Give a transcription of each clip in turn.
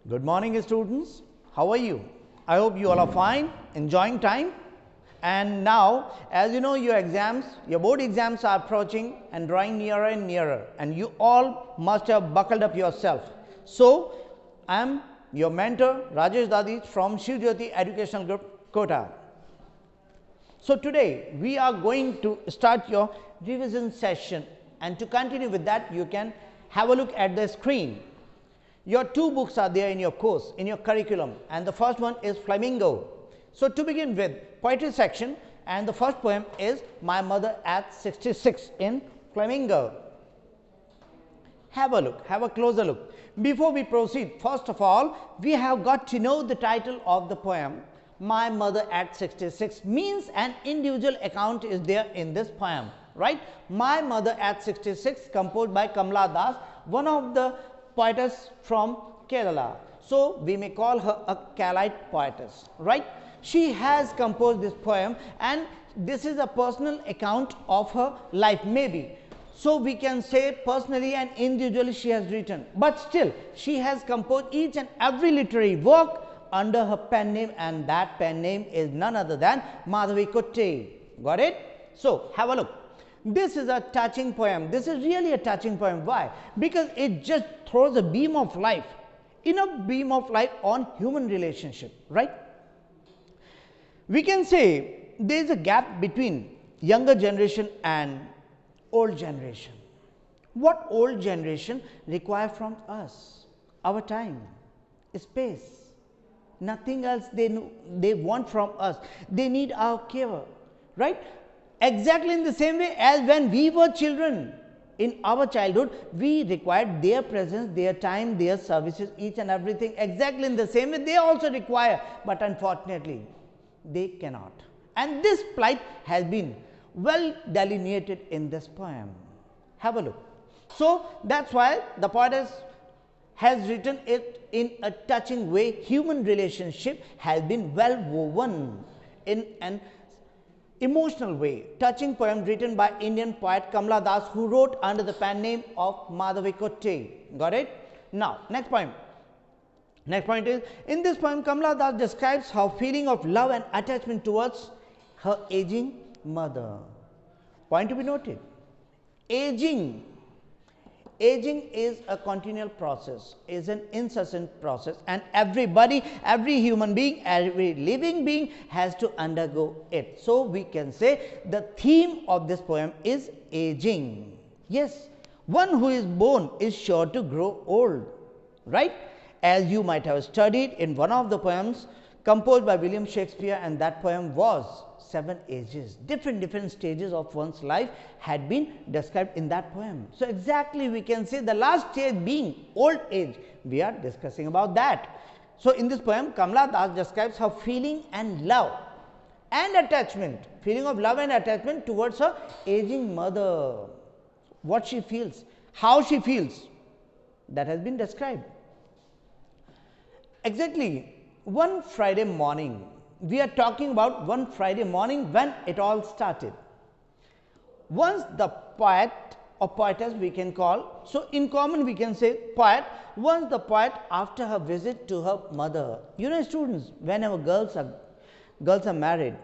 Good morning, students. How are you? I hope you all are fine, enjoying time. And now, as you know, your board exams are approaching and drawing nearer and nearer, and you all must have buckled up yourself. So, I am your mentor, Rajesh Dadi from Shiv Jyoti Educational Group, Kota. So, today we are going to start your revision session, and to continue with that, you can have a look at the screen. Your two books are there in your course, in your curriculum, and the first one is Flamingo. So, to begin with, poetry section, and the first poem is My Mother at 66 in Flamingo. Have a look, have a closer look. Before we proceed, first of all, we have got to know the title of the poem. My Mother at 66 means an individual account is there in this poem, right? My Mother at 66, composed by Kamala Das, one of the poetess from Kerala. So, we may call her a Keralite poetess, right? She has composed this poem, and this is a personal account of her life, maybe. So, we can say personally and individually she has written, but still she has composed each and every literary work under her pen name, and that pen name is none other than Madhavi Kutta. Got it? So, have a look. This is a touching poem. This is really a touching poem. Why? Because it just throws a beam of life, on human relationship, right? We can say there is a gap between younger generation and old generation. What old generation require from us? Our time, space, nothing else they want from us. They need our care, right? Exactly in the same way as when we were children, in our childhood, we required their presence, their time, their services, each and everything. Exactly in the same way they also require, but unfortunately they cannot. And this plight has been well delineated in this poem. Have a look. So, that's why the poetess has written it in a touching way. Human relationship has been well woven in an emotional way. Touching poem written by Indian poet Kamala Das, who wrote under the pen name of Madhavi Kutta. Got it? Now, next poem. Next point is, in this poem, Kamala Das describes her feeling of love and attachment towards her aging mother. Point to be noted. Aging is a continual process, is an incessant process, and everybody, every human being, every living being has to undergo it. So, we can say the theme of this poem is aging. Yes, one who is born is sure to grow old, right? As you might have studied in one of the poems composed by William Shakespeare, and that poem was 7 ages. Different stages of one's life had been described in that poem. So, exactly we can say the last stage being old age. We are discussing about that. So, in this poem, Kamala Das describes her feeling and love and attachment, feeling of love and attachment towards her aging mother. What she feels, how she feels, that has been described. Exactly one Friday morning, we are talking about one Friday morning when it all started. Once the poet or poetess we can call, so in common we can say poet, once the poet after her visit to her mother. You know, students, whenever girls are married,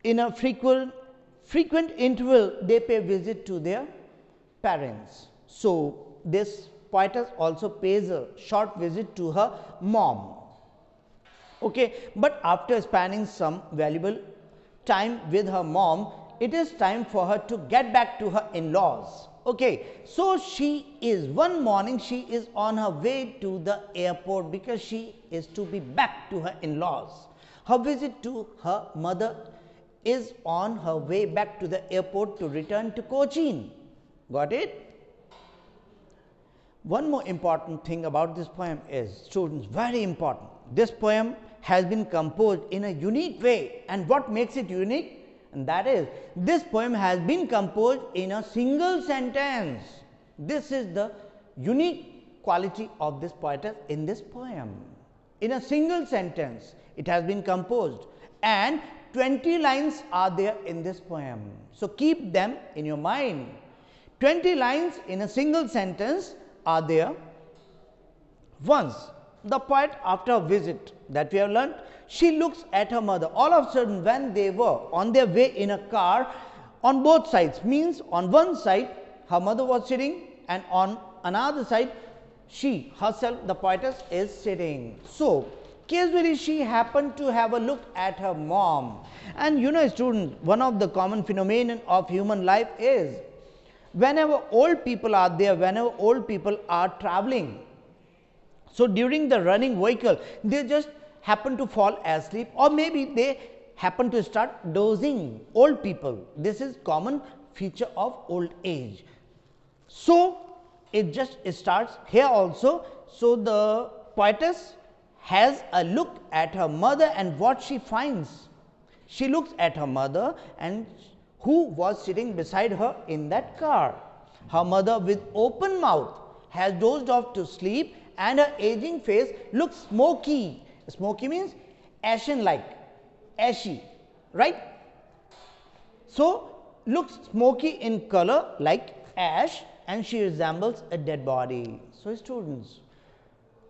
in a frequent interval they pay visit to their parents. So, this poetess also pays a short visit to her mom. Okay, but after spending some valuable time with her mom, it is time for her to get back to her in-laws. Okay, so one morning she is on her way to the airport because she is to be back to her in-laws. Her visit to her mother is on her way back to the airport to return to Cochin. Got it? One more important thing about this poem is, students, very important. This poem has been composed in a unique way, and what makes it unique? And that is, this poem has been composed in a single sentence. This is the unique quality of this poetess in this poem. In a single sentence, it has been composed, and 20 lines are there in this poem. So, keep them in your mind. 20 lines in a single sentence are there Once, the poet, after a visit that we have learnt, she looks at her mother. All of a sudden, when they were on their way in a car, on both sides, means on one side her mother was sitting and on another side she herself, the poetess, is sitting. So, casually she happened to have a look at her mom. And you know, student, one of the common phenomenon of human life is whenever old people are there, whenever old people are traveling, so during the running vehicle, they just happen to fall asleep, or maybe they happen to start dozing. Old people, this is common feature of old age. So, it just starts here also. So, the poetess has a look at her mother, and what she finds? She looks at her mother and who was sitting beside her in that car. Her mother, with open mouth, has dozed off to sleep, and her aging face looks smoky. Smoky means ashen like, ashy, right? So, looks smoky in color like ash, and she resembles a dead body. So, students,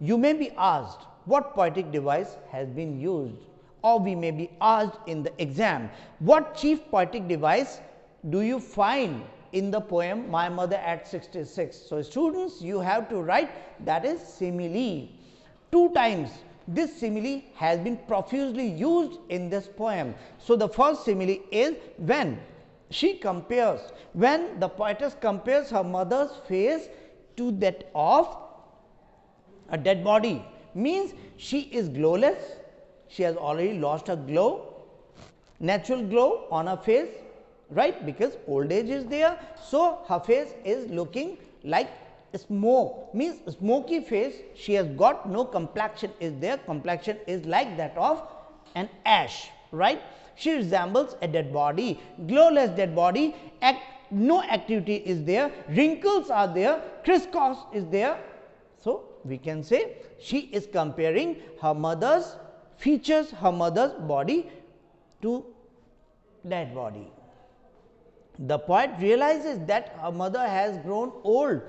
you may be asked what poetic device has been used, or we may be asked in the exam, what chief poetic device do you find in the poem My Mother at 66? So, students, you have to write, that is simile. 2 times this simile has been profusely used in this poem. So, the first simile is when she compares, when the poetess compares her mother's face to that of a dead body, means she is glowless, she has already lost her glow, natural glow on her face, right, because old age is there. So, her face is looking like smoke, means smoky face, she has got no complexion is there, complexion is like that of an ash, right. She resembles a dead body, glowless dead body, no activity is there, wrinkles are there, crisscross is there. So, we can say she is comparing her mother's features, her mother's body to dead body. The poet realizes that her mother has grown old.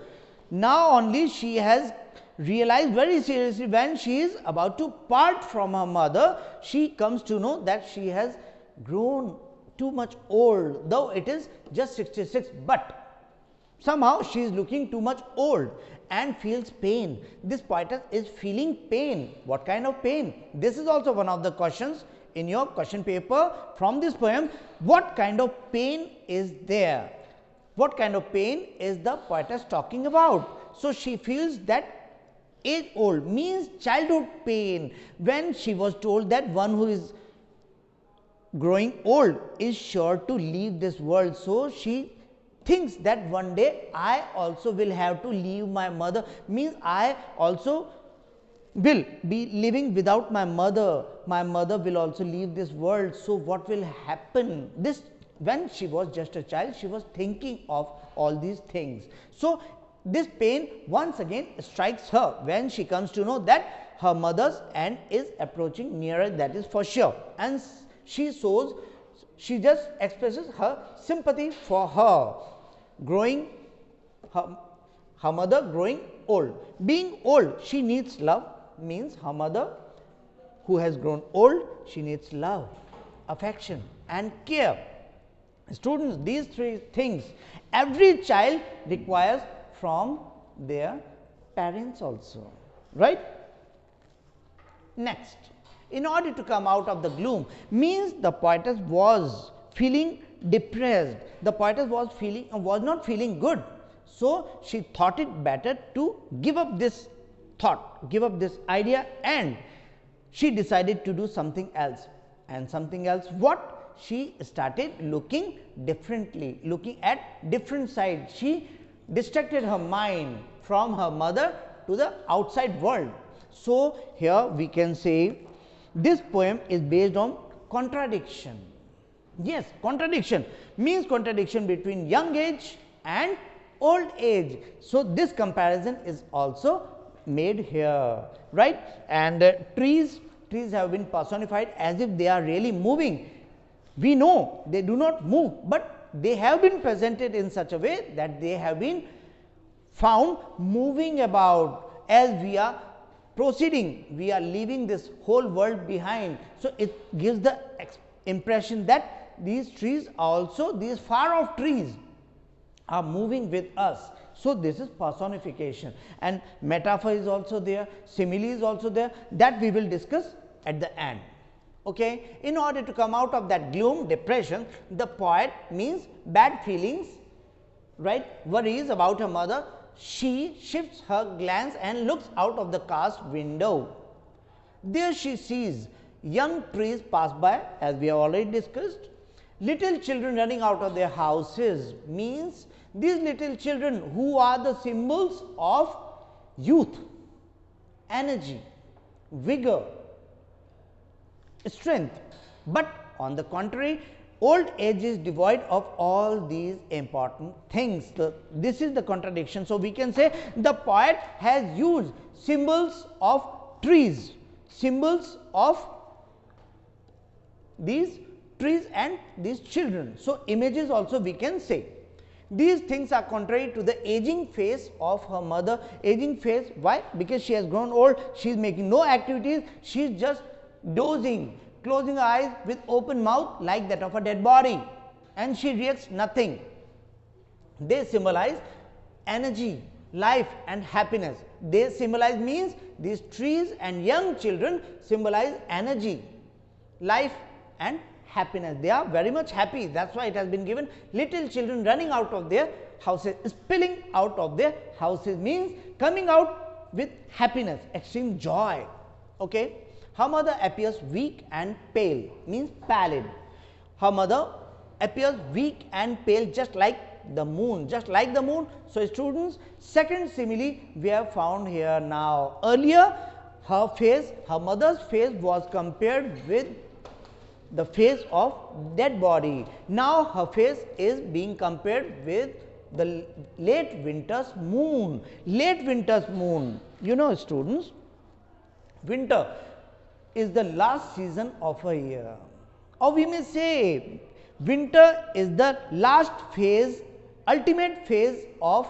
Now only she has realized very seriously, when she is about to part from her mother, she comes to know that she has grown too much old, though it is just 66, but somehow she is looking too much old and feels pain. This poetess is feeling pain. What kind of pain? This is also one of the questions in your question paper from this poem. What kind of pain is there? What kind of pain is the poetess talking about? So, she feels that age old means childhood pain, when she was told that one who is growing old is sure to leave this world. So, she thinks that one day I also will have to leave my mother, means I also will be living without my mother will also leave this world. So, what will happen? This, when she was just a child, she was thinking of all these things. So, this pain once again strikes her when she comes to know that her mother's end is approaching nearer, that is for sure, and she just expresses her sympathy for her growing, her mother growing old. Being old, she needs love, means her mother who has grown old, she needs love, affection and care. Students, these 3 things every child requires from their parents also, right. Next, in order to come out of the gloom, means the poetess was feeling depressed, the poetess was not feeling good. So, she thought it better to give up this thought, give up this idea, and she decided to do something else. And something else what? She started looking differently, looking at different sides. She distracted her mind from her mother to the outside world. So, here we can say this poem is based on contradiction. Yes, contradiction means contradiction between young age and old age. So, this comparison is also made here, right. And trees have been personified as if they are really moving. We know they do not move, but they have been presented in such a way that they have been found moving about as we are proceeding, we are leaving this whole world behind. So, it gives the impression that these trees also, these far off trees are moving with us. So, this is personification, and metaphor is also there, simile is also there, that we will discuss at the end. Okay. In order to come out of that gloom, depression, the poet means bad feelings, right, worries about her mother, she shifts her glance and looks out of the car's window. There she sees young trees pass by, as we have already discussed. Little children running out of their houses, means these little children who are the symbols of youth, energy, vigor, strength. But on the contrary, old age is devoid of all these important things. This is the contradiction. So, we can say the poet has used symbols of trees, symbols of these trees and these children. So, images also we can say. These things are contrary to the aging face of her mother. Aging face, why? Because she has grown old, she is making no activities, she is just dozing, closing her eyes with open mouth like that of a dead body, and she reacts nothing. They symbolize energy, life and happiness. They symbolize means these trees and young children symbolize energy, life and happiness. They are very much happy, that is why it has been given little children running out of their houses, spilling out of their houses, means coming out with happiness, extreme joy. Okay. Her mother appears weak and pale, means pallid. Her mother appears weak and pale, just like the moon, just like the moon. So, students, second simile we have found here now. Earlier her face, her mother's face was compared with the face of dead body. Now, her face is being compared with the late winter's moon. Late winter's moon, you know, students, winter is the last season of a year, or we may say winter is the last phase, ultimate phase of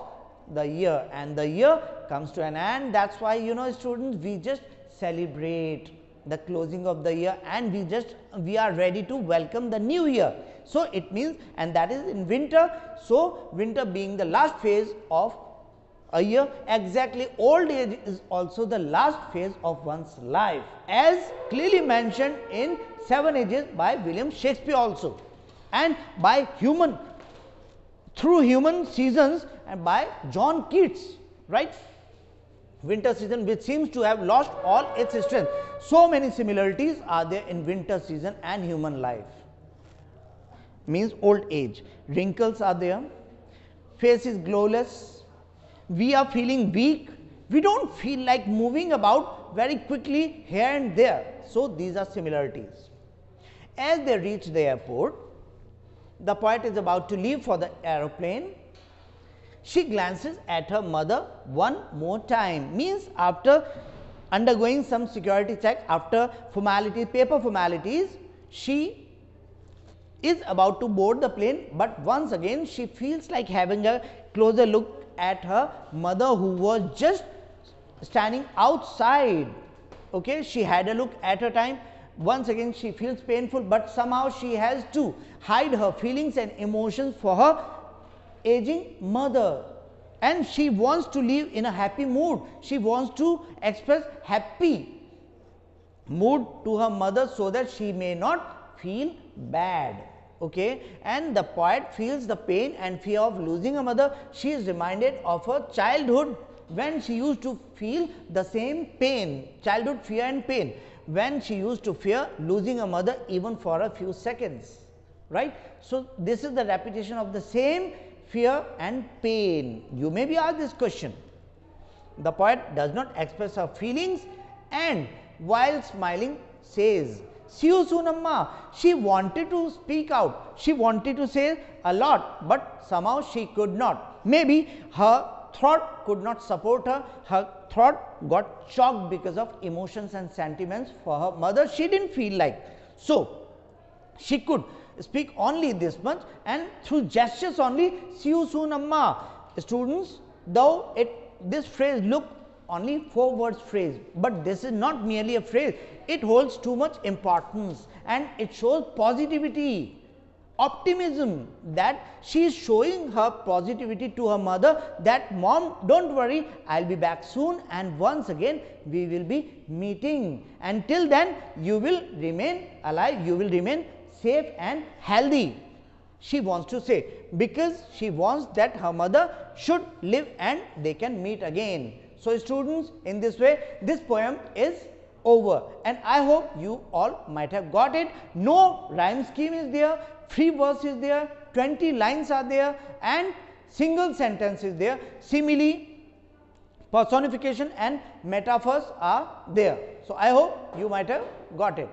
the year, and the year comes to an end. That is why, you know, students, we just celebrate the closing of the year, and we are ready to welcome the new year. So, it means, and that is in winter. So, winter being the last phase of a year, exactly old age is also the last phase of one's life, as clearly mentioned in 7 Ages by William Shakespeare also, and by through human seasons and by John Keats, right. Winter season, which seems to have lost all its strength. So many similarities are there in winter season and human life, means old age. Wrinkles are there, face is glowless, we are feeling weak, we do not feel like moving about very quickly here and there. So, these are similarities. As they reach the airport, the poet is about to leave for the aeroplane. She glances at her mother one more time, means after undergoing some security check, after formalities, paper formalities, she is about to board the plane, but once again she feels like having a closer look at her mother, who was just standing outside. Okay, she had a look at her time. Once again she feels painful, but somehow she has to hide her feelings and emotions for her aging mother, and she wants to live in a happy mood. She wants to express happy mood to her mother, so that she may not feel bad. Okay, and the poet feels the pain and fear of losing a mother. She is reminded of her childhood, when she used to feel the same pain, childhood fear and pain, when she used to fear losing a mother even for a few seconds, right. So, this is the repetition of the same fear and pain. You may be asked this question. The poet does not express her feelings, and while smiling says, "See you soon, Amma." She wanted to speak out, she wanted to say a lot, but somehow she could not. Maybe her throat could not support her, her throat got choked because of emotions and sentiments for her mother. She did not feel like. So, she could speak only this much, and through gestures only, "See you soon, Amma." Students, though this phrase look only 4 words phrase, but this is not merely a phrase, it holds too much importance and it shows positivity, optimism, that she is showing her positivity to her mother that mom, don't worry, I'll be back soon and once again we will be meeting. Until then you will remain alive, you will remain safe and healthy. She wants to say, because she wants that her mother should live and they can meet again. So students, in this way this poem is over and I hope you all might have got it. No rhyme scheme is there, free verse is there, 20 lines are there and single sentence is there, simile, personification and metaphors are there. So I hope you might have got it.